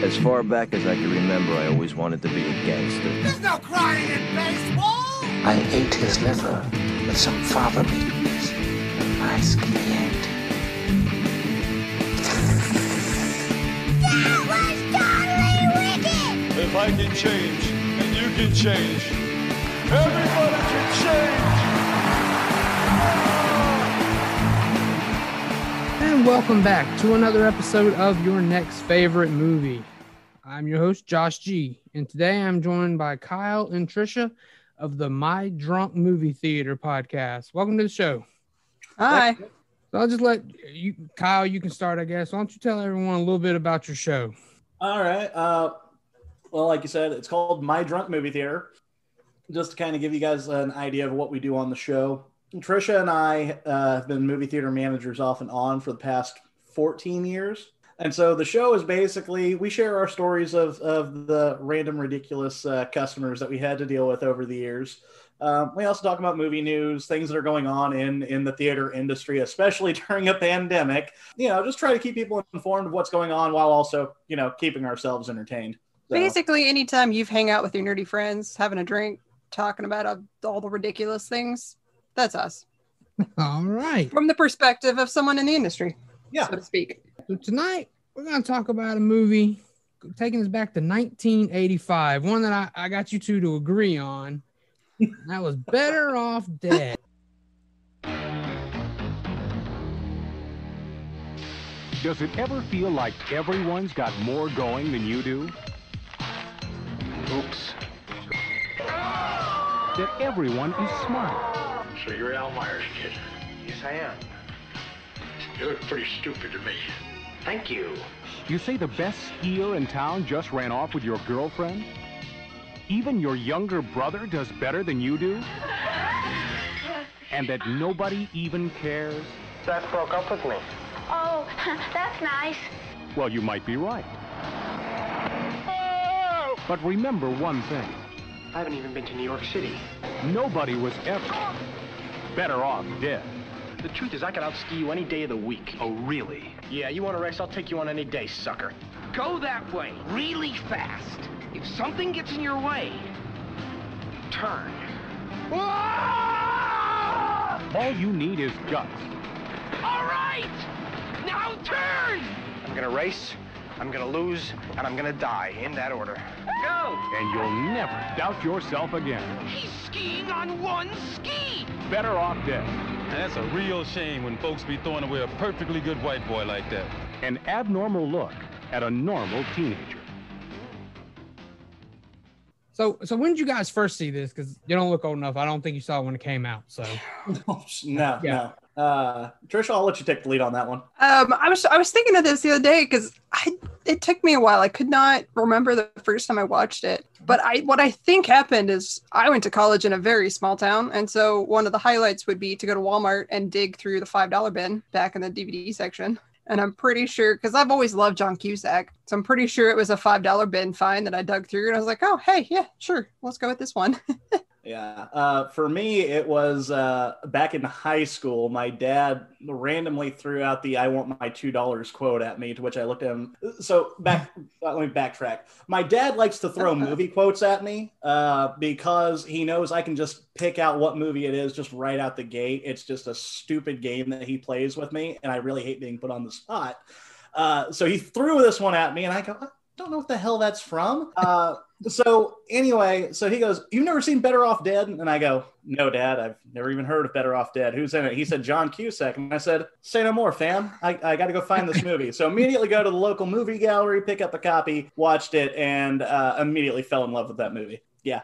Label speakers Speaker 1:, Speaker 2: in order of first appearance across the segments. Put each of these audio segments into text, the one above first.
Speaker 1: As far back as I can remember, I always wanted to be a gangster.
Speaker 2: There's no crying in baseball!
Speaker 3: I ate his liver with some fava beans. A nice client.
Speaker 2: That was totally wicked!
Speaker 4: If I can change, and you can change, everybody can change!
Speaker 5: And welcome back to another episode of Your Next Favorite Movie. I'm your host, Josh G. And today I'm joined by Kyle and Trisha of the My Drunk Movie Theater podcast. Welcome to the show.
Speaker 6: Hi.
Speaker 5: So I'll just let you, Kyle, you can start, I guess. Why don't you tell everyone a little bit about your show?
Speaker 7: All right. Well, like you said, it's called My Drunk Movie Theater. Just to kind of give you guys an idea of what we do on the show. Trisha and I have been movie theater managers off and on for the past 14 years. And so the show is basically, we share our stories of the random, ridiculous customers that we had to deal with over the years. We also talk about movie news, things that are going on in the theater industry, especially during a pandemic. You know, just try to keep people informed of what's going on while also, you know, keeping ourselves entertained. So.
Speaker 6: Basically, anytime you've hang out with your nerdy friends, having a drink, talking about all the ridiculous things, that's us.
Speaker 5: All right.
Speaker 6: From the perspective of someone in the industry,
Speaker 7: yeah,
Speaker 6: so to speak.
Speaker 5: So tonight, we're going to talk about a movie taking us back to 1985, one that I got you two to agree on. And that was Better Off Dead.
Speaker 8: Does it ever feel like everyone's got more going than you do? Oops. That everyone is smart.
Speaker 9: So you're Al Myers' kid?
Speaker 3: Yes, I am.
Speaker 9: You look pretty stupid to me.
Speaker 3: Thank you.
Speaker 8: You say the best skier in town just ran off with your girlfriend? Even your younger brother does better than you do? And that nobody even cares?
Speaker 3: Beth broke up with me.
Speaker 10: Oh, that's nice.
Speaker 8: Well, you might be right. But remember one thing.
Speaker 3: I haven't even been to New York City.
Speaker 8: Nobody was ever better off dead.
Speaker 3: The truth is, I can outski you any day of the week.
Speaker 8: Oh, really?
Speaker 3: Yeah, you want a race? I'll take you on any day, sucker.
Speaker 11: Go that way, really fast. If something gets in your way, turn.
Speaker 8: All you need is guts.
Speaker 11: All right, now turn.
Speaker 3: I'm gonna race, I'm gonna lose, and I'm gonna die, in that order.
Speaker 11: Go.
Speaker 8: And you'll never doubt yourself again.
Speaker 11: He's skiing on one ski.
Speaker 8: Better Off Dead.
Speaker 4: And that's a real shame when folks be throwing away a perfectly good white boy like that.
Speaker 8: An abnormal look at a normal teenager.
Speaker 5: So when did you guys first see this? Because you don't look old enough. I don't think you saw it when it came out. So
Speaker 7: no. Trisha, I'll let you take the lead on that one.
Speaker 6: I was thinking of this the other day because it took me a while. I could not remember the first time I watched it. But what I think happened is I went to college in a very small town. And so one of the highlights would be to go to Walmart and dig through the $5 bin back in the DVD section. And I'm pretty sure, because I've always loved John Cusack, so I'm pretty sure it was a $5 bin find that I dug through. And I was like, oh, hey, yeah, sure. Let's go with this one.
Speaker 7: Yeah. For me, it was back in high school. My dad randomly threw out the "I want my $2" quote at me, to which I looked at him. So let me backtrack. My dad likes to throw movie quotes at me because he knows I can just pick out what movie it is just right out the gate. It's just a stupid game that he plays with me, and I really hate being put on the spot. So he threw this one at me, and I go, I don't know what the hell that's from. So anyway, so he goes, "You've never seen Better Off Dead?" And I go, "No, Dad, I've never even heard of Better Off Dead. Who's in it?" He said, "John Cusack." And I said, "Say no more, fam. I got to go find this movie." So immediately go to the local movie gallery, pick up a copy, watched it, and immediately fell in love with that movie. Yeah.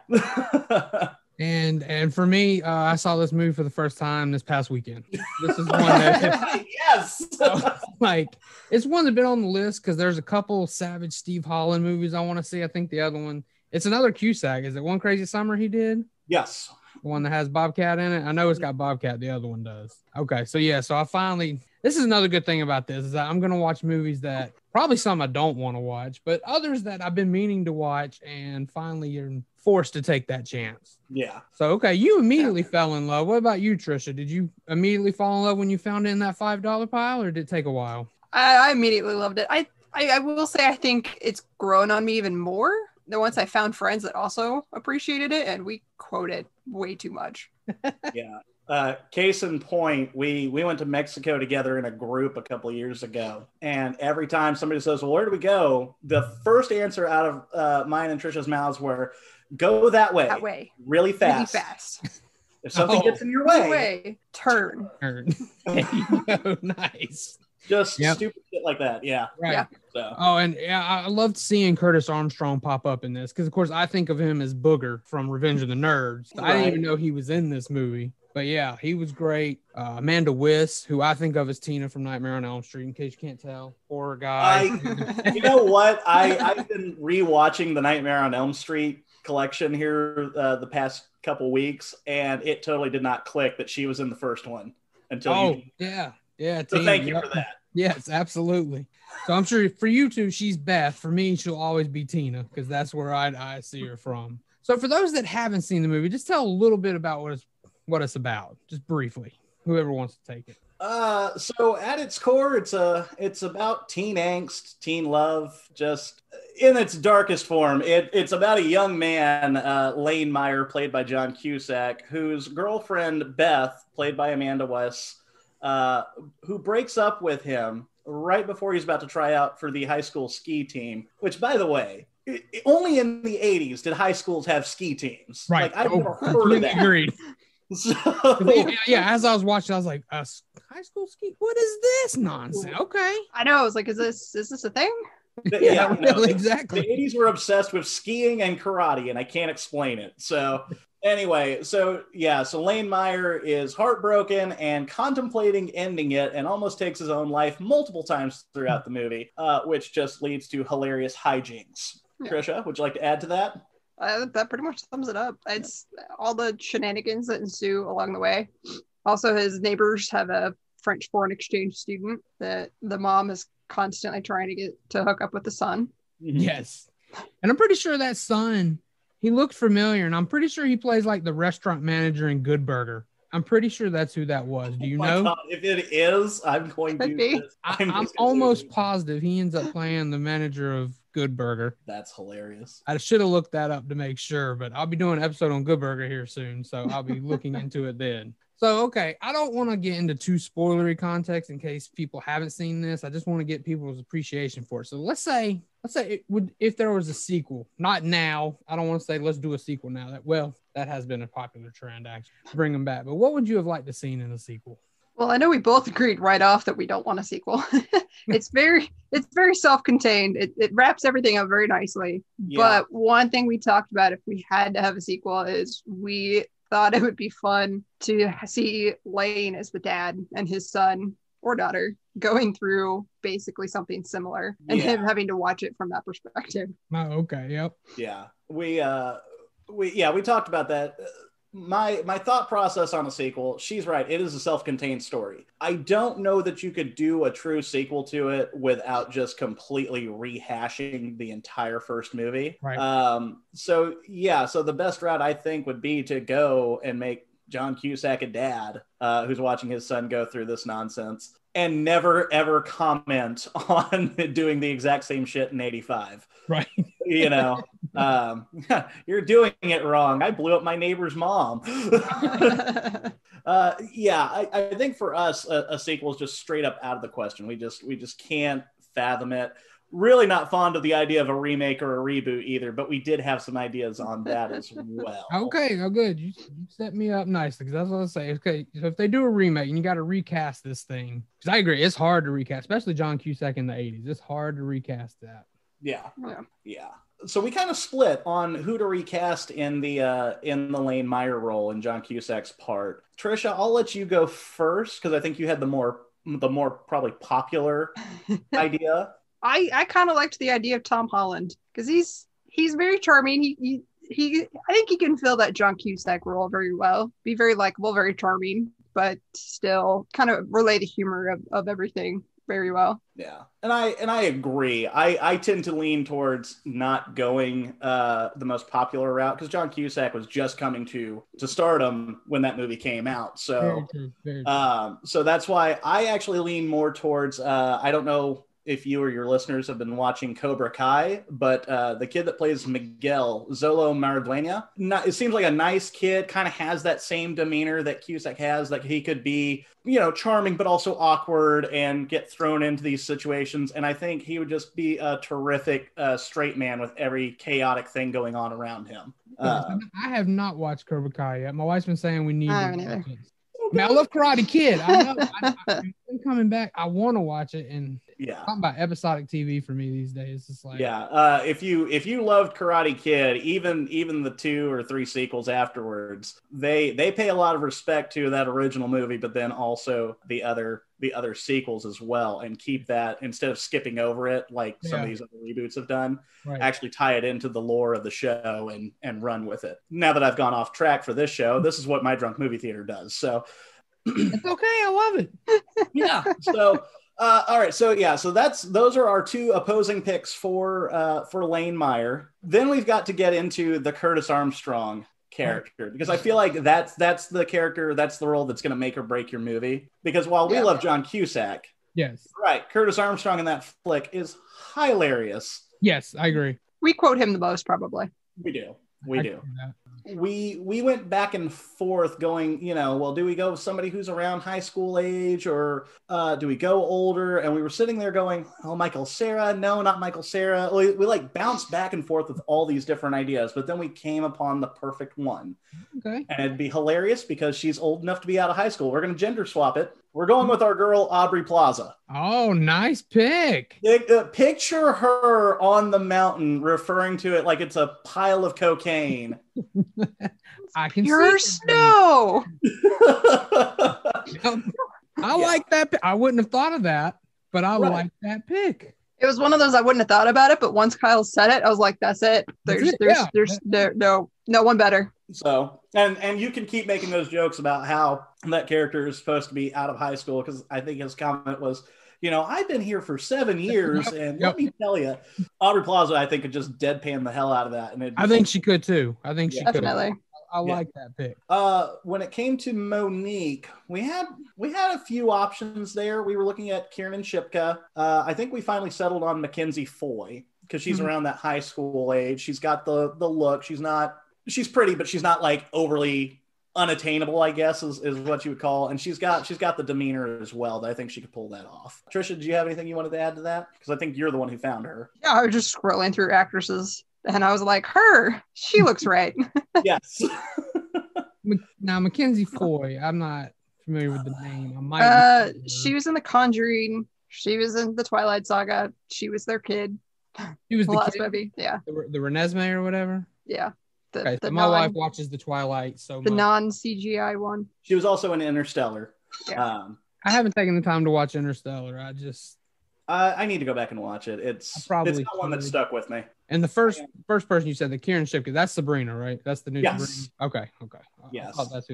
Speaker 5: And for me, I saw this movie for the first time this past weekend. This is one that
Speaker 7: yes,
Speaker 5: it's one that's been on the list because there's a couple Savage Steve Holland movies I want to see. I think the other one, it's another Cusack. Is it One Crazy Summer he did?
Speaker 7: Yes.
Speaker 5: The one that has Bobcat in it. I know it's got Bobcat. The other one does. Okay, so yeah, so I finally. This is another good thing about this is that I'm going to watch movies that probably some I don't want to watch, but others that I've been meaning to watch, and finally you're forced to take that chance.
Speaker 7: Yeah.
Speaker 5: So, okay, you immediately fell in love. What about you, Trisha? Did you immediately fall in love when you found it in that $5 pile, or did it take a while?
Speaker 6: I immediately loved it. I I will say I think it's grown on me even more. Then once I found friends that also appreciated it, and we quote it way too much.
Speaker 7: Yeah. Case in point, we went to Mexico together in a group a couple of years ago. And every time somebody says, well, where do we go? The first answer out of mine and Trisha's mouths were, go that way.
Speaker 6: That way.
Speaker 7: Really fast.
Speaker 6: Really fast.
Speaker 7: If something gets in your way,
Speaker 6: turn.
Speaker 5: There you go. Nice.
Speaker 7: Just stupid shit like that. Yeah.
Speaker 5: Right.
Speaker 6: Yeah.
Speaker 7: So.
Speaker 5: Oh, and yeah, I loved seeing Curtis Armstrong pop up in this because, of course, I think of him as Booger from Revenge of the Nerds. I didn't even know he was in this movie. But yeah, he was great. Amanda Wyss, who I think of as Tina from Nightmare on Elm Street, in case you can't tell. Poor guy.
Speaker 7: You know what? I've been rewatching the Nightmare on Elm Street collection here the past couple weeks, and it totally did not click that she was in the first one until
Speaker 5: yeah.
Speaker 7: So
Speaker 5: Tina,
Speaker 7: thank you for that.
Speaker 5: Yes, absolutely. So I'm sure for you two, she's Beth. For me, she'll always be Tina because that's where I see her from. So for those that haven't seen the movie, just tell a little bit about what it's about, just briefly. Whoever wants to take it.
Speaker 7: So at its core, it's about teen angst, teen love, just in its darkest form. It's about a young man, Lane Meyer, played by John Cusack, whose girlfriend Beth, played by Amanda Wyss, who breaks up with him right before he's about to try out for the high school ski team. Which, by the way, only in the 80s did high schools have ski teams.
Speaker 5: Right.
Speaker 7: Like, I've never heard of that.
Speaker 5: Agreed.
Speaker 7: So,
Speaker 5: yeah, as I was watching, I was like, high school ski? What is this nonsense? Okay.
Speaker 6: I know. I was like, is this a thing?
Speaker 7: Yeah,
Speaker 5: exactly.
Speaker 7: The 80s were obsessed with skiing and karate, and I can't explain it. So anyway, so Lane Meyer is heartbroken and contemplating ending it and almost takes his own life multiple times throughout the movie, which just leads to hilarious hijinks. Yeah. Trisha, would you like to add to that?
Speaker 6: That pretty much sums it up. It's all the shenanigans that ensue along the way. Also, his neighbors have a French foreign exchange student that the mom is constantly trying to get to hook up with the son.
Speaker 5: Yes. And I'm pretty sure that son, he looked familiar, and I'm pretty sure he plays like the restaurant manager in Good Burger. I'm pretty sure that's who that was. Do you know?
Speaker 7: God. If it is, I'm going to.
Speaker 5: I'm almost positive he ends up playing the manager of Good Burger.
Speaker 7: That's hilarious.
Speaker 5: I should have looked that up to make sure, but I'll be doing an episode on Good Burger here soon, so I'll be looking into it then. So, okay, I don't want to get into too spoilery context in case people haven't seen this. I just want to get people's appreciation for it. So let's say it would, if there was a sequel, not now. I don't want to say let's do a sequel now. That has been a popular trend, actually, to bring them back. But what would you have liked to seen in a sequel?
Speaker 6: Well, I know we both agreed right off that we don't want a sequel. It's very self-contained. It wraps everything up very nicely. Yeah. But one thing we talked about if we had to have a sequel is we thought it would be fun to see Lane as the dad and his son or daughter going through basically something similar and him having to watch it from that perspective.
Speaker 5: Oh, okay. Yep.
Speaker 7: Yeah. We talked about that. My thought process on a sequel, she's right. It is a self-contained story. I don't know that you could do a true sequel to it without just completely rehashing the entire first movie.
Speaker 5: Right.
Speaker 7: So the best route I think would be to go and make John Cusack a dad who's watching his son go through this nonsense and never ever comment on doing the exact same shit in 85.
Speaker 5: Right.
Speaker 7: You know, you're doing it wrong. I blew up my neighbor's mom. I think for us, a sequel is just straight up out of the question. We just can't fathom it. Really not fond of the idea of a remake or a reboot either, but we did have some ideas on that as well.
Speaker 5: Okay, good. You set me up nicely because that's what I was saying. Okay, so if they do a remake and you got to recast this thing, because I agree, it's hard to recast, especially John Cusack in the 80s. It's hard to recast that.
Speaker 7: Yeah. So we kind of split on who to recast in the Lane Meyer role in John Cusack's part. Trisha, I'll let you go first because I think you had the more probably popular idea.
Speaker 6: I kind of liked the idea of Tom Holland because he's very charming. He I think he can fill that John Cusack role very well. Be very likable, very charming, but still kind of relay the humor of everything very well.
Speaker 7: Yeah, and I agree. I tend to lean towards not going the most popular route because John Cusack was just coming to stardom when that movie came out. So
Speaker 5: very true.
Speaker 7: So that's why I actually lean more towards I don't know if you or your listeners have been watching Cobra Kai, but the kid that plays Miguel, Zolo Maradona, it seems like a nice kid, kind of has that same demeanor that Cusack has, like he could be, charming, but also awkward and get thrown into these situations. And I think he would just be a terrific straight man with every chaotic thing going on around him.
Speaker 5: I have not watched Cobra Kai yet. My wife's been saying we need to watch it.
Speaker 6: Okay.
Speaker 5: I mean, I love Karate Kid. I know. I'm coming back. I want to watch it, and talking about episodic TV for me these days. It's like
Speaker 7: if you loved Karate Kid, even the 2 or 3 sequels afterwards, they pay a lot of respect to that original movie, but then also the other sequels as well, and keep that, instead of skipping over it like some of these other reboots have done, actually tie it into the lore of the show and run with it. Now that I've gone off track for this show, this is what my drunk movie theater does. So
Speaker 5: it's okay. I love it.
Speaker 7: Yeah. So all right. So those are our 2 opposing picks for Lane Meyer. Then we've got to get into the Curtis Armstrong character, because I feel like that's the character, that's the role that's going to make or break your movie. Because while we love John Cusack,
Speaker 5: yes,
Speaker 7: right, Curtis Armstrong in that flick is hilarious.
Speaker 5: Yes, I agree.
Speaker 6: We quote him the most, probably.
Speaker 7: We do. We went back and forth going, well, do we go with somebody who's around high school age, or do we go older? And we were sitting there going, oh, Michael Cera. No, not Michael Cera. We like bounced back and forth with all these different ideas, but then we came upon the perfect one.
Speaker 5: Okay.
Speaker 7: And it'd be hilarious because she's old enough to be out of high school. We're going to gender swap it. We're going with our girl, Aubrey Plaza.
Speaker 5: Oh, nice pick.
Speaker 7: Picture her on the mountain referring to it like it's a pile of cocaine.
Speaker 5: I can
Speaker 6: Pure
Speaker 5: see
Speaker 6: snow.
Speaker 5: I like that. I wouldn't have thought of that, but I like that pick.
Speaker 6: It was one of those I wouldn't have thought about it, but once Kyle said it, I was like, "That's it. There's no one better."
Speaker 7: So, and you can keep making those jokes about how that character is supposed to be out of high school, because I think his comment was, I've been here for 7 years, and let me tell you, Aubrey Plaza, I think, could just deadpan the hell out of that. And
Speaker 5: I think she could too. I think she
Speaker 6: definitely.
Speaker 5: could. I like that pick.
Speaker 7: When it came to Monique, we had a few options there. We were looking at Kiernan Shipka. I think we finally settled on Mackenzie Foy, because she's around that high school age. She's got the look. She's pretty, but she's not like overly unattainable, I guess is what you would call. And she's got the demeanor as well that I think she could pull that off. Trisha, did you have anything you wanted to add to that? Because I think you're the one who found her.
Speaker 6: Yeah, I was just scrolling through actresses, and I was like, she looks right.
Speaker 7: Yes.
Speaker 5: Now, Mackenzie Foy, I'm not familiar with the name. I might.
Speaker 6: She was in The Conjuring. She was in the Twilight Saga. She was their kid.
Speaker 5: She was
Speaker 6: the
Speaker 5: the
Speaker 6: last
Speaker 5: kid?
Speaker 6: movie. Yeah.
Speaker 5: The Renesmee or whatever.
Speaker 6: Yeah.
Speaker 5: My wife watches the Twilight so much.
Speaker 6: The non-CGI one.
Speaker 7: She was also in Interstellar.
Speaker 6: Yeah.
Speaker 5: I haven't taken the time to watch Interstellar.
Speaker 7: I need to go back and watch it. It's not one that stuck with me.
Speaker 5: And the first person you said, the Kieran Shipka, that's Sabrina, right? That's the new Sabrina. Okay.
Speaker 7: Yes.
Speaker 5: That's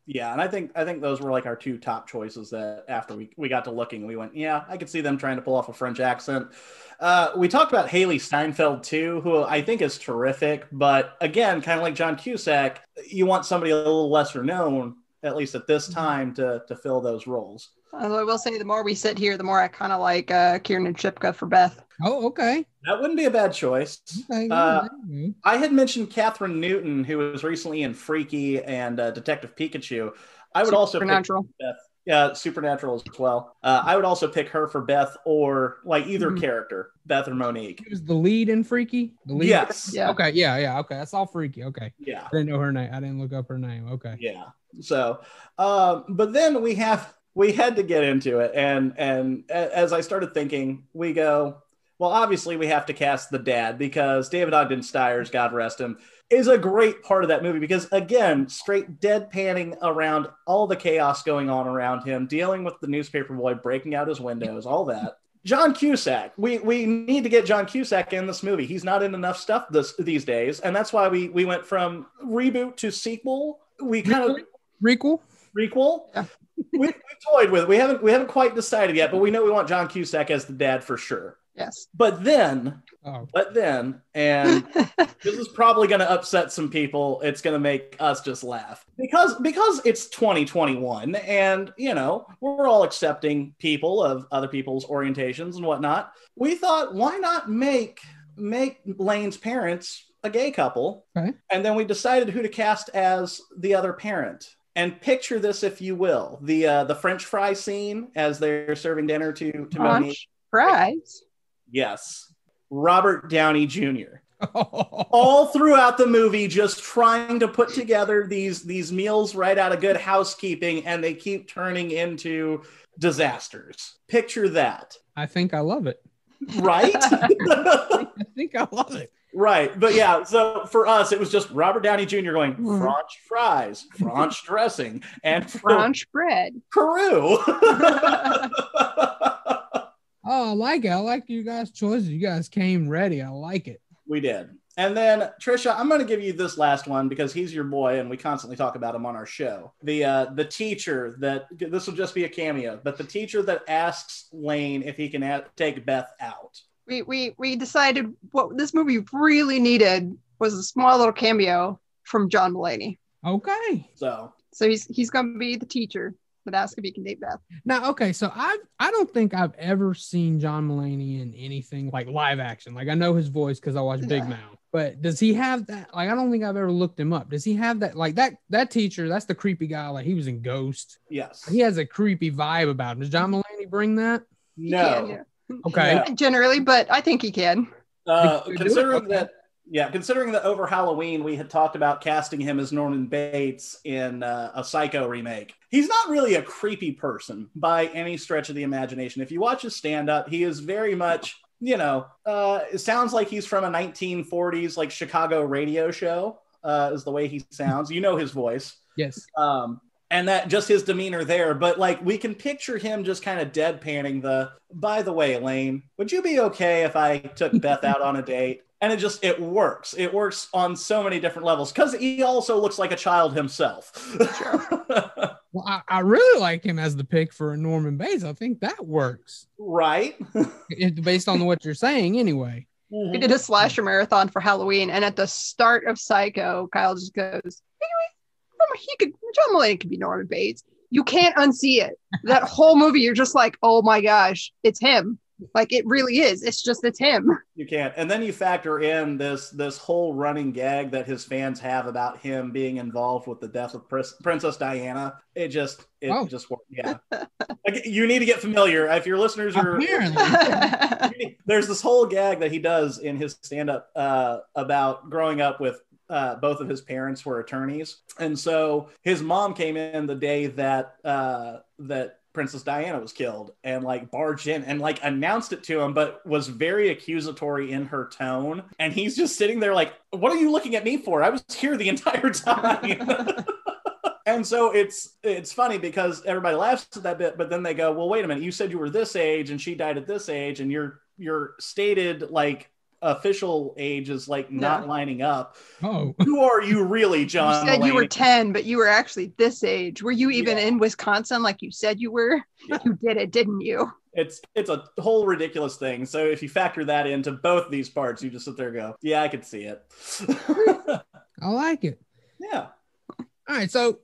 Speaker 7: yeah, and I think those were like our 2 top choices that after we got to looking, we went, yeah, I could see them trying to pull off a French accent. We talked about Haley Steinfeld too, who I think is terrific, but again, kind of like John Cusack, you want somebody a little lesser known, at least at this time, to fill those roles.
Speaker 6: Although I will say, the more we sit here, the more I kind of like Kiernan Shipka for Beth.
Speaker 5: Oh, okay.
Speaker 7: That wouldn't be a bad choice.
Speaker 5: Okay,
Speaker 7: I had mentioned Catherine Newton, who was recently in Freaky and Detective Pikachu. I would also pick Beth. Yeah, Supernatural as well. I would also pick her for Beth, or like either character, Beth or Monique.
Speaker 5: She was the lead in Freaky? The lead?
Speaker 7: Yes.
Speaker 6: Yeah.
Speaker 5: Okay, yeah, okay. That's all Freaky. Okay.
Speaker 7: Yeah.
Speaker 5: I didn't know her name. I didn't look up her name. Okay.
Speaker 7: Yeah. So, but then we had to get into it. And as I started thinking, we go, well, obviously we have to cast the dad, because David Ogden Stiers, God rest him, is a great part of that movie, because again, straight deadpanning around all the chaos going on around him, dealing with the newspaper boy breaking out his windows, all that. John Cusack, we need to get John Cusack in this movie. He's not in enough stuff these days. And that's why we went from reboot to sequel. We kind of
Speaker 5: Requel.
Speaker 7: Yeah. we toyed with it. We haven't quite decided yet, but we know we want John Cusack as the dad for sure.
Speaker 6: Yes.
Speaker 7: But then, and this is probably going to upset some people. It's going to make us just laugh because it's 2021, and you know we're all accepting people of other people's orientations and whatnot. We thought, why not make Lane's parents a gay couple?
Speaker 5: Okay.
Speaker 7: And then we decided who to cast as the other parent. And picture this, if you will, the French fry scene as they're serving dinner to Monique.
Speaker 6: Fries.
Speaker 7: Yes. Robert Downey Jr. All throughout the movie, just trying to put together these meals right out of Good Housekeeping, and they keep turning into disasters. Picture that.
Speaker 5: I think I love it.
Speaker 7: Right?
Speaker 5: I think I love it.
Speaker 7: Right. But yeah, so for us, it was just Robert Downey Jr. going, French fries, French dressing, and
Speaker 6: French bread.
Speaker 7: Peru.
Speaker 5: Oh, I like it. I like you guys' choices. You guys came ready. I like it.
Speaker 7: We did. And then, Trisha, I'm going to give you this last one because he's your boy and we constantly talk about him on our show. The teacher that, this will just be a cameo, but the teacher that asks Lane if he can take Beth out.
Speaker 6: We decided what this movie really needed was a small little cameo from John Mulaney.
Speaker 5: Okay.
Speaker 7: So
Speaker 6: he's going to be the teacher that asks if he can date Beth.
Speaker 5: Now, okay, so I don't think I've ever seen John Mulaney in anything like live action. Like I know his voice because I watch Big Mouth, but does he have that? Like I don't think I've ever looked him up. Does he have that? Like that teacher? That's the creepy guy. Like he was in Ghost.
Speaker 7: Yes.
Speaker 5: He has a creepy vibe about him. Does John Mulaney bring that?
Speaker 7: No.
Speaker 6: Yeah.
Speaker 5: Okay.
Speaker 6: Yeah. Generally, but I think he can.
Speaker 7: Considering that over Halloween we had talked about casting him as Norman Bates in a Psycho remake. He's not really a creepy person by any stretch of the imagination. If you watch his stand-up, he is very much, it sounds like he's from a 1940s like Chicago radio show, is the way he sounds. You know his voice.
Speaker 5: Yes.
Speaker 7: And that just his demeanor there. But like we can picture him just kind of deadpanning by the way, Elaine, would you be okay if I took Beth out on a date? And it works. It works on so many different levels because he also looks like a child himself.
Speaker 5: Well, I really like him as the pick for a Norman Bates. I think that works.
Speaker 7: Right.
Speaker 5: Based on what you're saying anyway.
Speaker 6: We did a slasher marathon for Halloween, and at the start of Psycho, Kyle just goes, John Mulaney could be Norman Bates. You can't unsee it. That whole movie, you're just like, oh my gosh, it's him. Like it really is. It's him.
Speaker 7: You can't. And then you factor in this whole running gag that his fans have about him being involved with the death of Princess Diana. It just worked. Yeah. Like, you need to get familiar. If your listeners are, there's this whole gag that he does in his stand-up about growing up with both of his parents were attorneys. And so his mom came in the day that Princess Diana was killed and like barged in and like announced it to him, but was very accusatory in her tone. And he's just sitting there like, what are you looking at me for? I was here the entire time. And so it's funny because everybody laughs at that bit, but then they go, well, wait a minute, you said you were this age and she died at this age and your stated like official age is like not lining up.
Speaker 5: Oh,
Speaker 7: who are you really, John?
Speaker 6: You said you were 10, but you were actually this age. Were you even in Wisconsin like you said you were? Yeah. You did it, didn't you?
Speaker 7: It's a whole ridiculous thing. So if you factor that into both these parts, you just sit there and go, yeah, I could see it.
Speaker 5: I like it.
Speaker 7: Yeah.
Speaker 5: All right. So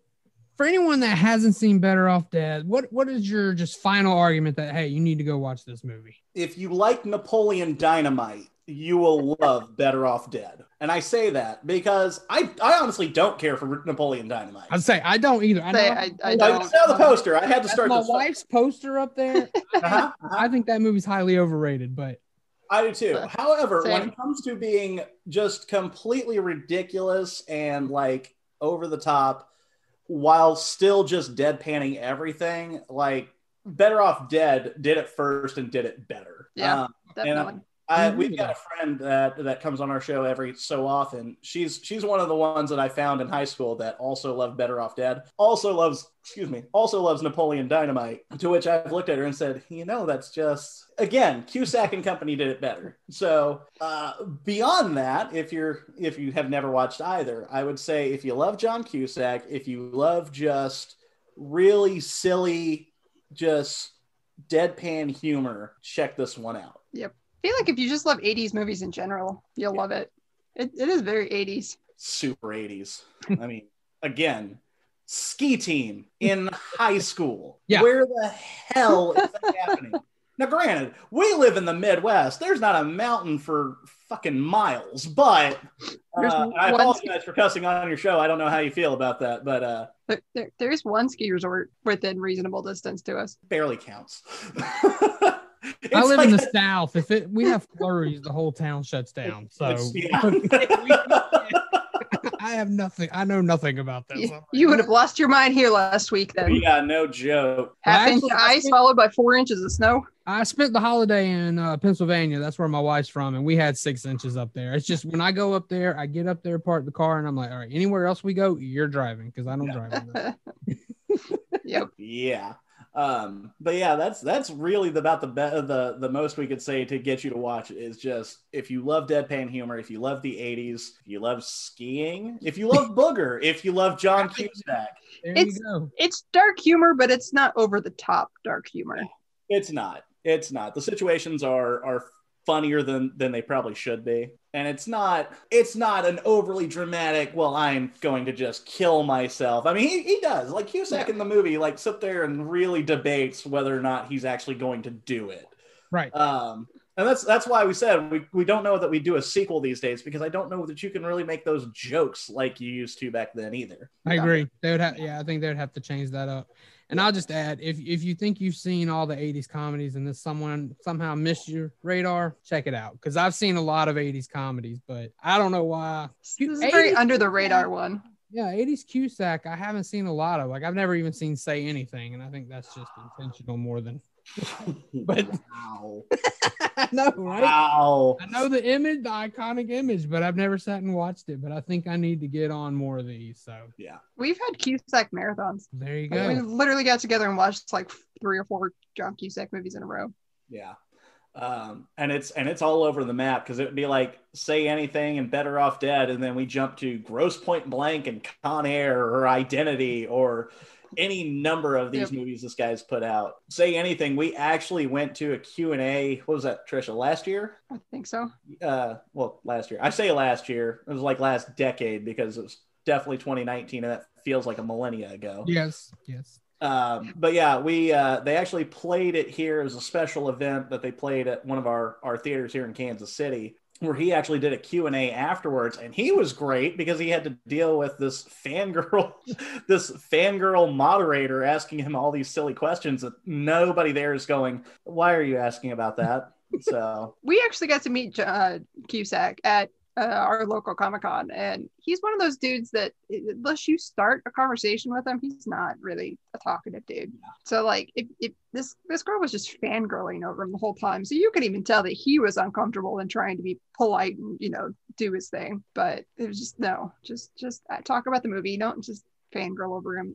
Speaker 5: for anyone that hasn't seen Better Off Dead, what is your just final argument that, hey, you need to go watch this movie?
Speaker 7: If you like Napoleon Dynamite, you will love Better Off Dead. And I say that because I honestly don't care for Napoleon Dynamite.
Speaker 5: I'd say I don't either.
Speaker 6: I
Speaker 7: saw the poster. I had to start
Speaker 5: my wife's poster up there. I think that movie's highly overrated, but
Speaker 7: I do too. However, when it comes to being just completely ridiculous and like over the top while still just deadpanning everything, like Better Off Dead did it first and did it better.
Speaker 6: Yeah, definitely.
Speaker 7: We've got a friend that comes on our show every so often. She's one of the ones that I found in high school that also loved Better Off Dead, also loves Napoleon Dynamite, to which I've looked at her and said, that's just, again, Cusack and company did it better. So beyond that, if you have never watched either, I would say if you love John Cusack, if you love just really silly, just deadpan humor, check this one out.
Speaker 6: Yep. feel like if you just love 80s movies in general, you'll love it. It is very 80s.
Speaker 7: Super 80s. I mean, again, ski team in high school.
Speaker 5: Yeah.
Speaker 7: Where the hell is that happening? Now, granted, we live in the Midwest. There's not a mountain for fucking miles, but I apologize for cussing on your show. I don't know how you feel about that, but
Speaker 6: there's one ski resort within reasonable distance to us.
Speaker 7: Barely counts.
Speaker 5: I live in the South. If we have flurries, the whole town shuts down. So I have nothing. I know nothing about this.
Speaker 6: You would have lost your mind here last week then.
Speaker 7: Yeah, no joke.
Speaker 6: Half inch of ice followed by 4 inches of snow.
Speaker 5: I spent the holiday in Pennsylvania. That's where my wife's from, and we had 6 inches up there. It's just when I go up there, I get up there, park the car, and I'm like, all right, anywhere else we go, you're driving because I don't drive.
Speaker 6: Yep.
Speaker 7: Yeah. But yeah, that's really about the most we could say to get you to watch is just if you love deadpan humor, if you love the 80s, if you love skiing, if you love Booger, if you love John Cusack.
Speaker 6: It's dark humor, but it's not over the top dark humor.
Speaker 7: It's not. The situations are funnier than they probably should be. And it's not an overly dramatic, well, I'm going to just kill myself. I mean, he does. Like Cusack in the movie, like sit there and really debates whether or not he's actually going to do it.
Speaker 5: Right.
Speaker 7: And that's why we said we don't know that we do a sequel these days, because I don't know that you can really make those jokes like you used to back then either.
Speaker 5: I agree. They would have, I think they would have to change that up. And I'll just add, if you think you've seen all the 80s comedies and this somehow missed your radar, check it out. Because I've seen a lot of 80s comedies, but I don't know why.
Speaker 6: This is a very under the radar one.
Speaker 5: Yeah, 80s Cusack, I haven't seen a lot of. Like, I've never even seen Say Anything, and I think that's just intentional more than... But
Speaker 7: wow.
Speaker 5: I know, right?
Speaker 7: Wow.
Speaker 5: I know the image, the iconic image, but I've never sat and watched it. But I think I need to get on more of these. So
Speaker 7: yeah,
Speaker 6: we've had Cusack marathons.
Speaker 5: There you go.
Speaker 6: We literally got together and watched like 3 or 4 John Cusack movies in a row.
Speaker 7: Yeah. And it's all over the map, because it would be like Say Anything and Better Off Dead, and then we jump to Gross Point Blank and Con Air or Identity or any number of these movies this guy's put out. Say Anything, we actually went to a Q&A. What was that, Trisha, last year?
Speaker 6: I think so.
Speaker 7: Well, last year. I say last year. It was like last decade, because it was definitely 2019, and that feels like a millennia ago.
Speaker 5: Yes.
Speaker 7: But yeah, they actually played it here as a special event that they played at one of our theaters here in Kansas City, where he actually did a Q&A afterwards, and he was great because he had to deal with this fangirl moderator asking him all these silly questions that nobody there is going, why are you asking about that? So
Speaker 6: we actually got to meet Cusack at our local Comic-Con, and he's one of those dudes that unless you start a conversation with him, he's not really a talkative dude. So like if this girl was just fangirling over him the whole time, so you could even tell that he was uncomfortable and trying to be polite and do his thing, but it was just talk about the movie. Don't just fangirl over him.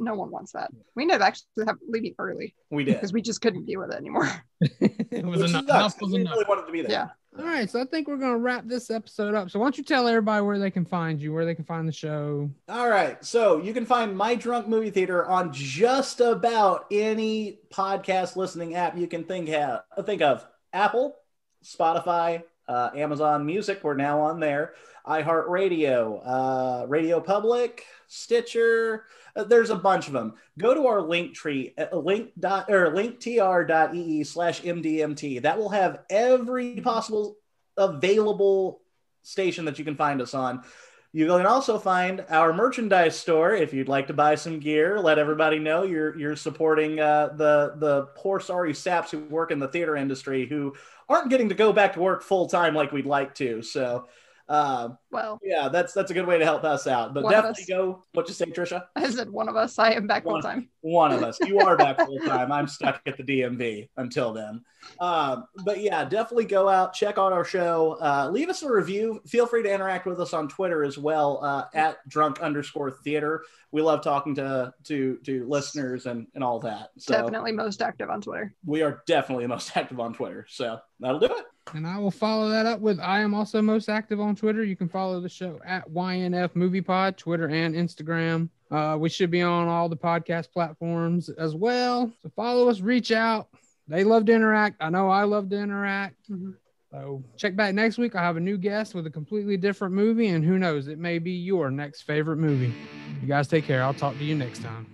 Speaker 6: No one wants that. We ended up actually leaving early.
Speaker 7: We did,
Speaker 6: because we just couldn't deal with it anymore.
Speaker 5: It was enough.
Speaker 7: We really wanted to be there.
Speaker 6: Yeah.
Speaker 5: All right, so I think we're going to wrap this episode up. So why don't you tell everybody where they can find you, where they can find the show?
Speaker 7: All right, so you can find My Drunk Movie Theater on just about any podcast listening app you can think of. Apple, Spotify, Amazon Music, we're now on there. iHeartRadio, Radio Public, Stitcher, there's a bunch of them. Go to our link tree, linktr.ee/MDMT. That will have every possible available station that you can find us on. You can also find our merchandise store if you'd like to buy some gear. Let everybody know you're supporting the poor sorry saps who work in the theater industry who aren't getting to go back to work full time like we'd like to. So yeah, that's a good way to help us out. But definitely go. What'd you say, Trisha?
Speaker 6: I said one of us. I am back full time.
Speaker 7: One of us. You are back full time. I'm stuck at the DMV until then. But yeah, definitely go out, check out our show, leave us a review. Feel free to interact with us on Twitter as well, at drunk_theater. We love talking to listeners and all that. So
Speaker 6: definitely most active on Twitter.
Speaker 7: We are definitely most active on Twitter. So that'll do it.
Speaker 5: And I will follow that up with I am also most active on Twitter. You can follow the show at ynfmoviepod, Twitter and Instagram. We should be on all the podcast platforms as well. So follow us, reach out. They love to interact. I know I love to interact.
Speaker 6: Mm-hmm.
Speaker 5: So check back next week. I'll have a new guest with a completely different movie, and who knows, it may be your next favorite movie. You guys take care. I'll talk to you next time.